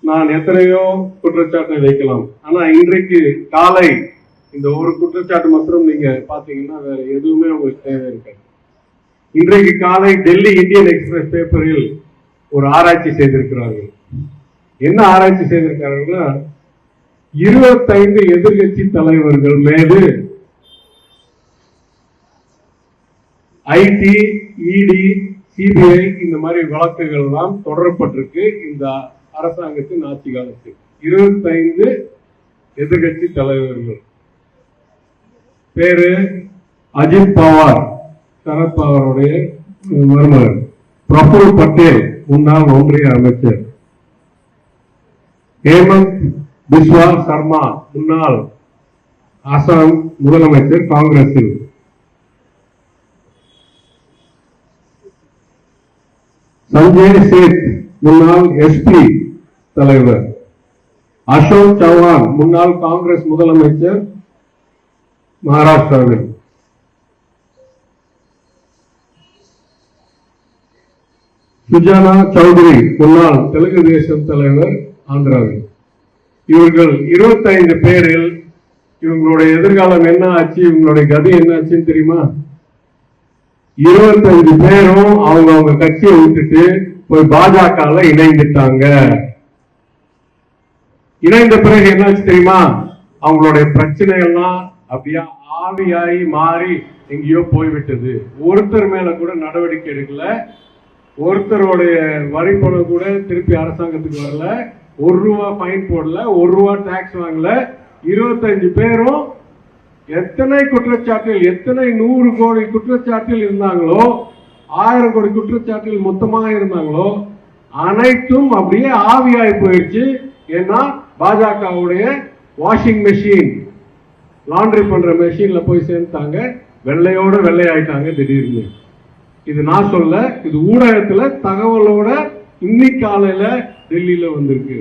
நான் எத்தனையோ குற்றச்சாட்டை வைக்கலாம். ஆனா இன்றைக்கு காலை இந்த ஒரு குற்றச்சாட்டு மாத்திரம் நீங்க பாத்தீங்கன்னா வேற எதுவுமே உங்களுக்கு தேவை இருக்காது. இன்றைக்கு காலை டெல்லி இந்தியன் எக்ஸ்பிரஸ் பேப்பரில் ஒரு ஆராய்ச்சி செய்திருக்கிறார்கள். என்ன ஆராய்ச்சி செய்திருக்கிறார்கள்னா 25 எதிர்கட்சி தலைவர்கள் மீது ஐடி, இடி, சிபிஐ இந்த மாதிரி வழக்குகள் எல்லாம் தொடரப்பட்டிருக்கு. இந்த அரசாங்கத்தின் ஆட்சி காலத்தில் 25 எதிர்கட்சி தலைவர்கள் பேரு அஜித் பவார், சரத் பவாருடைய மருமகன், பிரபுல் பட்டேல் முன்னாள் ஒன்றிய அமைச்சர், ஹேமந்த் பிஸ்வா சர்மா முன்னாள் அசாம் முதலமைச்சர் காங்கிரஸில், சஞ்சய் சேத் முன்னாள் எஸ்பி தலைவர், அசோக் சவான் முன்னாள் காங்கிரஸ் முதலமைச்சர் மகாராஷ்டிராவில், சுஜானா சௌத்ரி முன்னாள் தெலுங்கு தேசம் தலைவர் ஆந்திராவில். இவர்கள் 25 பேரில் இவங்களுடைய எதிர்காலம் என்ன ஆச்சு, இவங்களுடைய கதி என்ன ஆச்சுன்னு தெரியுமா? 25 பேரும் அவங்க கட்சியை விட்டுட்டு போய் பாஜக இணைந்துட்டாங்க. இணைந்த பிறகு என்னாச்சு தெரியுமா? அவங்களுடைய பிரச்சனை எல்லாம் அப்படியே ஆவியாகி மாறி எங்கேயோ போய்விட்டது. ஒருத்தர் மேல கூட நடவடிக்கை எடுக்கல, ஒருத்தருடைய வரி பணம் கூட திருப்பி அரசாங்கத்துக்கு வரல, 1 ரூபா ஃபைன் போடல, 1 ரூபா டாக்ஸ் வாங்கல. 25 பேரும் எத்தனை குற்றச்சாட்டில், எத்தனை 100 கோடி குற்றச்சாட்டில் இருந்தாங்களோ, 1000 கோடி குற்றச்சாட்டில் மொத்தமாக இருந்தாங்களோ அனைத்தும் அப்படியே ஆவியாகி போயிடுச்சு. ஏன்னா பாஜகவுடைய வாஷிங் மெஷின், லாண்டரி பண்ற மெஷின்ல போய் சேர்ந்தாங்க, வெள்ளையோட வெள்ளையாயிட்டாங்க திடீர்னு. இது நான் சொல்ல, இது ஊடகத்துல தகவலோட இன்னைக்கு காலையில டெல்லியில வந்திருக்கு.